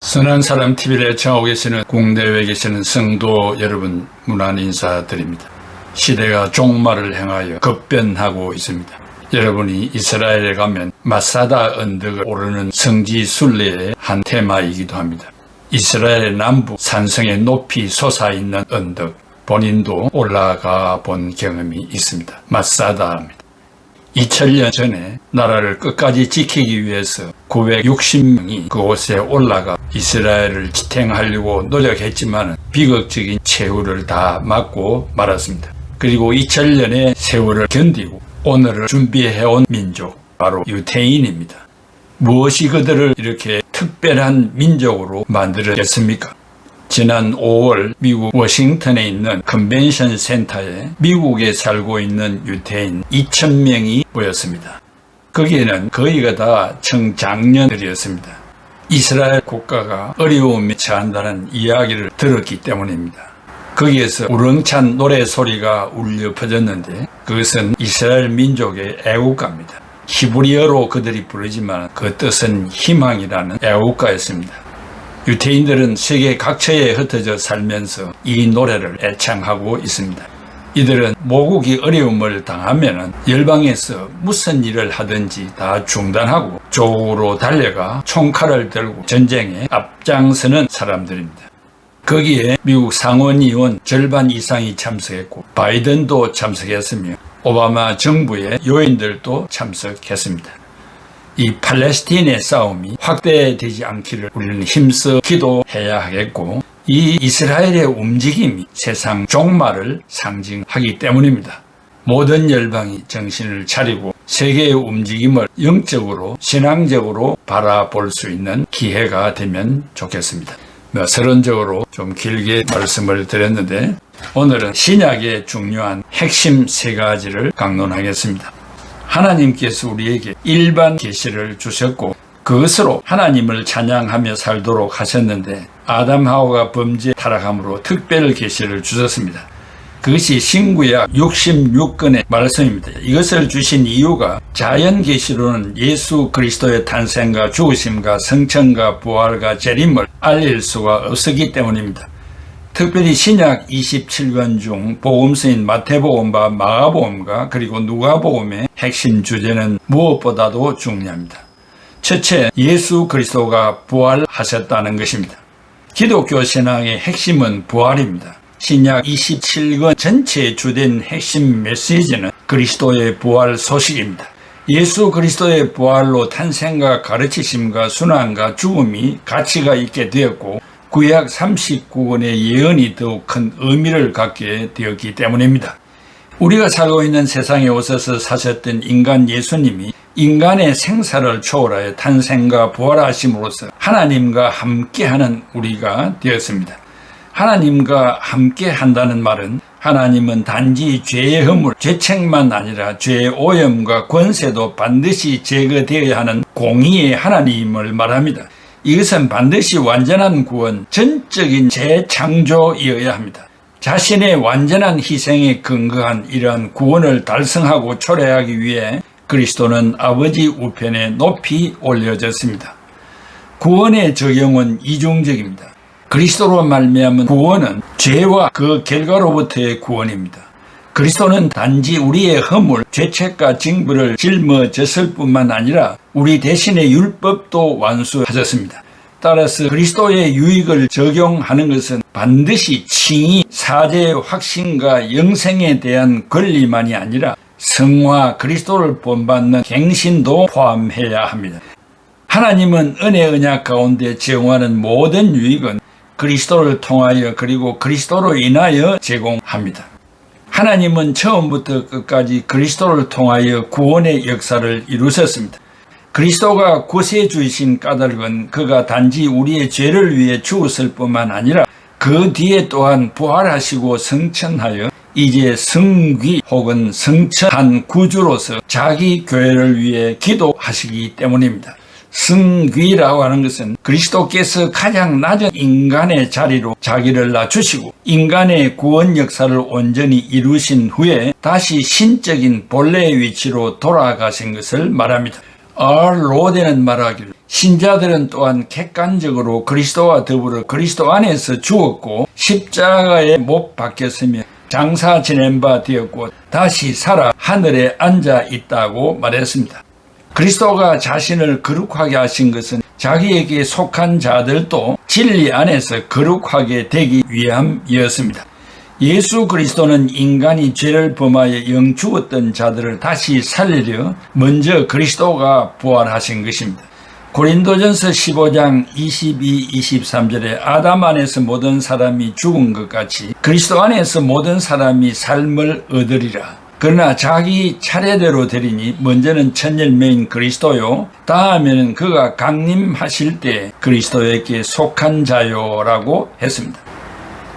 선한 사람 TV를 애청하고 계시는 국내외에 계시는 성도 여러분 문안 인사드립니다. 시대가 종말을 향하여 급변하고 있습니다. 여러분이 이스라엘에 가면 마사다 언덕을 오르는 성지 순례의 한 테마이기도 합니다. 이스라엘 남부 산성에 높이 솟아있는 언덕, 본인도 올라가 본 경험이 있습니다. 마사다입니다. 2000년 전에 나라를 끝까지 지키기 위해서 960명이 그곳에 올라가 이스라엘을 지탱하려고 노력했지만 비극적인 최후를 다 맞고 말았습니다. 그리고 2000년의 세월을 견디고 오늘을 준비해온 민족, 바로 유대인입니다. 무엇이 그들을 이렇게 특별한 민족으로 만들었겠습니까? 지난 5월 미국 워싱턴에 있는 컨벤션 센터에 미국에 살고 있는 유대인 2000명이 모였습니다. 거기에는 거의가 다 청장년들이었습니다. 이스라엘 국가가 어려움에 처한다는 이야기를 들었기 때문입니다. 거기에서 우렁찬 노래소리가 울려 퍼졌는데 그것은 이스라엘 민족의 애국가입니다. 히브리어로 그들이 부르지만 그 뜻은 희망이라는 애국가였습니다. 유대인들은 세계 각처에 흩어져 살면서 이 노래를 애창하고 있습니다. 이들은 모국이 어려움을 당하면 열방에서 무슨 일을 하든지 다 중단하고 조국으로 달려가 총칼을 들고 전쟁에 앞장서는 사람들입니다. 거기에 미국 상원의원 절반 이상이 참석했고 바이든도 참석했으며 오바마 정부의 요인들도 참석했습니다. 이 팔레스틴의 싸움이 확대되지 않기를 우리는 힘써 기도해야 하겠고, 이 이스라엘의 움직임이 세상 종말을 상징하기 때문입니다. 모든 열방이 정신을 차리고 세계의 움직임을 영적으로 신앙적으로 바라볼 수 있는 기회가 되면 좋겠습니다. 서론적으로 좀 길게 말씀을 드렸는데 오늘은 신약의 중요한 핵심 3가지를 강론하겠습니다. 하나님께서 우리에게 일반 계시를 주셨고 그것으로 하나님을 찬양하며 살도록 하셨는데 아담하와가 범죄 타락함으로 특별 계시를 주셨습니다. 그것이 신구약 66권의 말씀입니다. 이것을 주신 이유가 자연 계시로는 예수 그리스도의 탄생과 죽으심과 성천과 부활과 재림을 알릴 수가 없었기 때문입니다. 특별히 신약 27권 중 복음서인 마태복음과 마가복음과 그리고 누가복음의 핵심 주제는 무엇보다도 중요합니다. 첫째, 예수 그리스도가 부활하셨다는 것입니다. 기독교 신앙의 핵심은 부활입니다. 신약 27권 전체의 주된 핵심 메시지는 그리스도의 부활 소식입니다. 예수 그리스도의 부활로 탄생과 가르치심과 순환과 죽음이 가치가 있게 되었고 구약 39권의 예언이 더욱 큰 의미를 갖게 되었기 때문입니다. 우리가 살고 있는 세상에 오셔서 사셨던 인간 예수님이 인간의 생사를 초월하여 탄생과 부활하심으로써 하나님과 함께하는 우리가 되었습니다. 하나님과 함께 한다는 말은 하나님은 단지 죄의 허물, 죄책만 아니라 죄의 오염과 권세도 반드시 제거되어야 하는 공의의 하나님을 말합니다. 이것은 반드시 완전한 구원, 전적인 재창조이어야 합니다. 자신의 완전한 희생에 근거한 이러한 구원을 달성하고 초래하기 위해 그리스도는 아버지 우편에 높이 올려졌습니다. 구원의 적용은 이중적입니다. 그리스도로 말미암은 구원은 죄와 그 결과로부터의 구원입니다. 그리스도는 단지 우리의 허물, 죄책과 징벌을 짊어졌을 뿐만 아니라 우리 대신에 율법도 완수하셨습니다. 따라서 그리스도의 유익을 적용하는 것은 반드시 칭의, 사죄의 확신과 영생에 대한 권리만이 아니라 성화, 그리스도를 본받는 갱신도 포함해야 합니다. 하나님은 은혜 언약 가운데 제공하는 모든 유익은 그리스도를 통하여 그리고 그리스도로 인하여 제공합니다. 하나님은 처음부터 끝까지 그리스도를 통하여 구원의 역사를 이루셨습니다. 그리스도가 구세주이신 까닭은 그가 단지 우리의 죄를 위해 죽었을 뿐만 아니라 그 뒤에 또한 부활하시고 성천하여 이제 성귀 혹은 성천한 구주로서 자기 교회를 위해 기도하시기 때문입니다. 성귀라고 하는 것은 그리스도께서 가장 낮은 인간의 자리로 자기를 낮추시고 인간의 구원 역사를 온전히 이루신 후에 다시 신적인 본래의 위치로 돌아가신 것을 말합니다. R. 로데는 말하기를 신자들은 또한 객관적으로 그리스도와 더불어 그리스도 안에서 죽었고 십자가에 못 박혔으며 장사 지낸 바 되었고 다시 살아 하늘에 앉아 있다고 말했습니다. 그리스도가 자신을 거룩하게 하신 것은 자기에게 속한 자들도 진리 안에서 거룩하게 되기 위함이었습니다. 예수 그리스도는 인간이 죄를 범하여 영 죽었던 자들을 다시 살리려 먼저 그리스도가 부활하신 것입니다. 고린도전서 15장 22, 23절에 아담 안에서 모든 사람이 죽은 것 같이 그리스도 안에서 모든 사람이 삶을 얻으리라. 그러나 자기 차례대로 되리니 먼저는 첫 열매인 그리스도요 다음에는 그가 강림하실 때 그리스도에게 속한 자요라고 했습니다.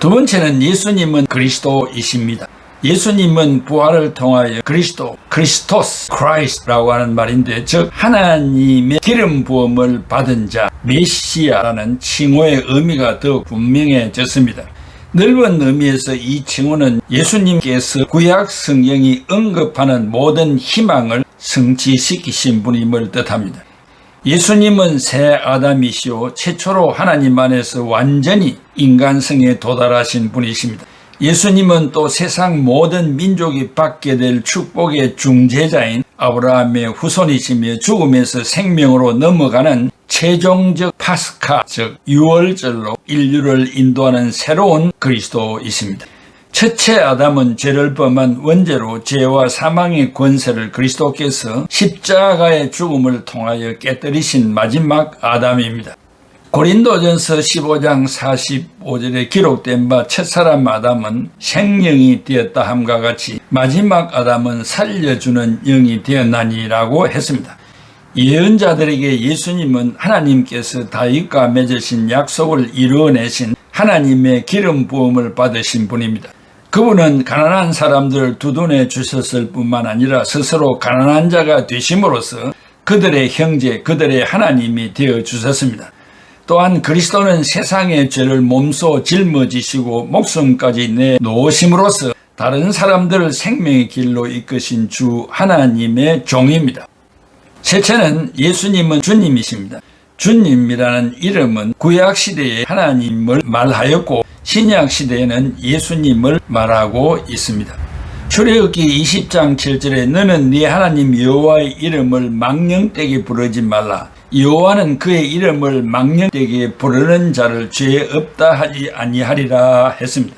두 번째는 예수님은 그리스도이십니다. 예수님은 부활을 통하여 그리스도, 크리스토스, 크라이스트라고 하는 말인데 즉 하나님의 기름 부음을 받은 자, 메시아라는 칭호의 의미가 더 분명해졌습니다. 넓은 의미에서 이 칭호는 예수님께서 구약 성경이 언급하는 모든 희망을 성취시키신 분임을 뜻합니다. 예수님은 새 아담이시오 최초로 하나님 안에서 완전히 인간성에 도달하신 분이십니다. 예수님은 또 세상 모든 민족이 받게 될 축복의 중재자인 아브라함의 후손이시며 죽음에서 생명으로 넘어가는 최종적 파스카 즉 유월절로 인류를 인도하는 새로운 그리스도이십니다. 첫째 아담은 죄를 범한 원죄로 죄와 사망의 권세를 그리스도께서 십자가의 죽음을 통하여 깨뜨리신 마지막 아담입니다. 고린도전서 15장 45절에 기록된 바 첫사람 아담은 생명이 되었다 함과 같이 마지막 아담은 살려주는 영이 되었나니라고 했습니다. 예언자들에게 예수님은 하나님께서 다윗과 맺으신 약속을 이루어내신 하나님의 기름 부음을 받으신 분입니다. 그분은 가난한 사람들을 두둔해 주셨을 뿐만 아니라 스스로 가난한 자가 되심으로써 그들의 형제, 그들의 하나님이 되어 주셨습니다. 또한 그리스도는 세상의 죄를 몸소 짊어지시고 목숨까지 내놓으심으로써 다른 사람들을 생명의 길로 이끄신 주 하나님의 종입니다. 셋째는 예수님은 주님이십니다. 주님이라는 이름은 구약시대에 하나님을 말하였고 신약시대에는 예수님을 말하고 있습니다. 출애굽기 20장 7절에 너는 네 하나님 여호와의 이름을 망령되게 부르지 말라. 여호와는 그의 이름을 망령되게 부르는 자를 죄 없다 하지 아니하리라 했습니다.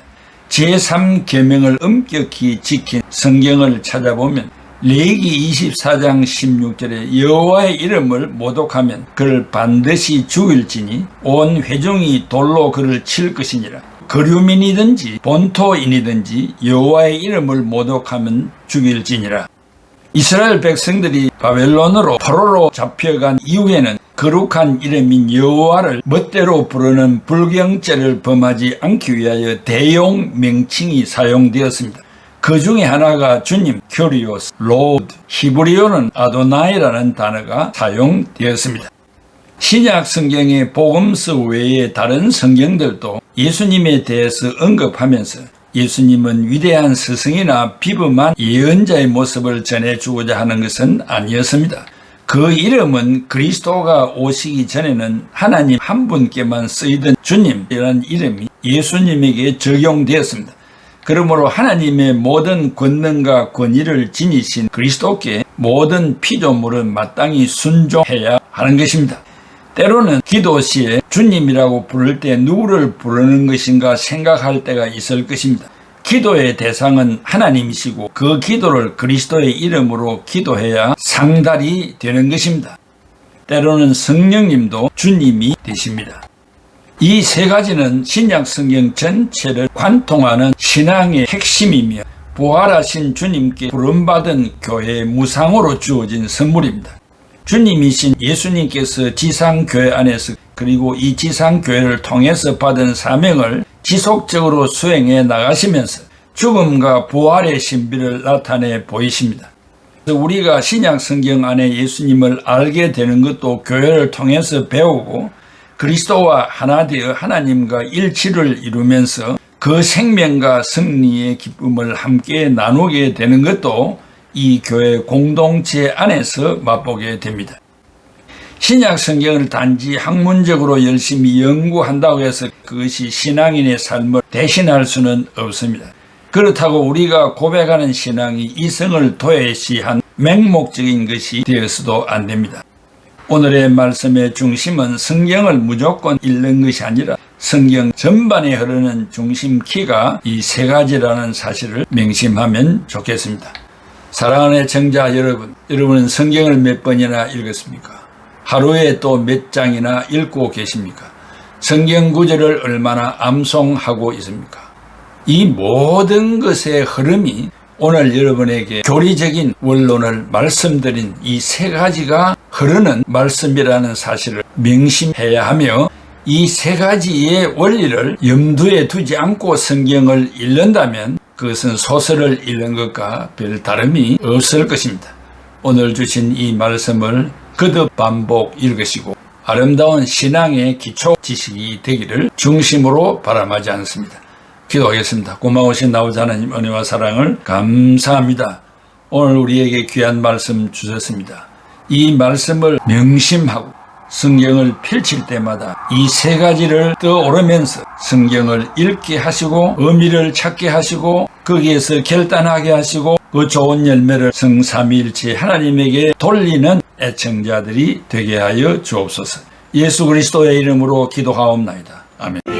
제3계명을 엄격히 지킨 성경을 찾아보면 레위기 24장 16절에 여호와의 이름을 모독하면 그를 반드시 죽일지니 온 회중이 돌로 그를 칠 것이니라. 거류민이든지 본토인이든지 여호와의 이름을 모독하면 죽일지니라. 이스라엘 백성들이 바벨론으로 포로로 잡혀간 이후에는 거룩한 이름인 여호와를 멋대로 부르는 불경죄를 범하지 않기 위하여 대용 명칭이 사용되었습니다. 그 중에 하나가 주님, 큐리오스, 로드, 히브리어는 아도나이라는 단어가 사용되었습니다. 신약 성경의 복음서 외에 다른 성경들도 예수님에 대해서 언급하면서 예수님은 위대한 스승이나 비범한 예언자의 모습을 전해주고자 하는 것은 아니었습니다. 그 이름은 그리스도가 오시기 전에는 하나님 한 분께만 쓰이던 주님이라는 이름이 예수님에게 적용되었습니다. 그러므로 하나님의 모든 권능과 권위를 지니신 그리스도께 모든 피조물은 마땅히 순종해야 하는 것입니다. 때로는 기도 시에 주님이라고 부를 때 누구를 부르는 것인가 생각할 때가 있을 것입니다. 기도의 대상은 하나님이시고 그 기도를 그리스도의 이름으로 기도해야 상달이 되는 것입니다. 때로는 성령님도 주님이 되십니다. 이 세 가지는 신약 성경 전체를 관통하는 신앙의 핵심이며 부활하신 주님께 부름받은 교회의 무상으로 주어진 선물입니다. 주님이신 예수님께서 지상교회 안에서 그리고 이 지상교회를 통해서 받은 사명을 지속적으로 수행해 나가시면서 죽음과 부활의 신비를 나타내 보이십니다. 우리가 신약 성경 안에 예수님을 알게 되는 것도 교회를 통해서 배우고 그리스도와 하나 되어 하나님과 일치를 이루면서 그 생명과 승리의 기쁨을 함께 나누게 되는 것도 이 교회 공동체 안에서 맛보게 됩니다. 신약 성경을 단지 학문적으로 열심히 연구한다고 해서 그것이 신앙인의 삶을 대신할 수는 없습니다. 그렇다고 우리가 고백하는 신앙이 이성을 도외시한 맹목적인 것이 되어서도 안 됩니다. 오늘의 말씀의 중심은 성경을 무조건 읽는 것이 아니라 성경 전반에 흐르는 중심키가 이 세 가지라는 사실을 명심하면 좋겠습니다. 사랑하는 애청자 여러분, 여러분은 성경을 몇 번이나 읽었습니까? 하루에 또 몇 장이나 읽고 계십니까? 성경 구절을 얼마나 암송하고 있습니까? 이 모든 것의 흐름이 오늘 여러분에게 교리적인 원론을 말씀드린 이 세 가지가 흐르는 말씀이라는 사실을 명심해야 하며, 이 세 가지의 원리를 염두에 두지 않고 성경을 읽는다면 그것은 소설을 읽는 것과 별 다름이 없을 것입니다. 오늘 주신 이 말씀을 거듭 반복 읽으시고 아름다운 신앙의 기초 지식이 되기를 중심으로 바람하지 않습니다. 기도하겠습니다. 고마우신 아버지 하나님, 은혜와 사랑을 감사합니다. 오늘 우리에게 귀한 말씀 주셨습니다. 이 말씀을 명심하고 성경을 펼칠 때마다 이 세 가지를 떠오르면서 성경을 읽게 하시고 의미를 찾게 하시고 거기에서 결단하게 하시고 그 좋은 열매를 성삼위일체 하나님에게 돌리는 애청자들이 되게 하여 주옵소서. 예수 그리스도의 이름으로 기도하옵나이다. 아멘.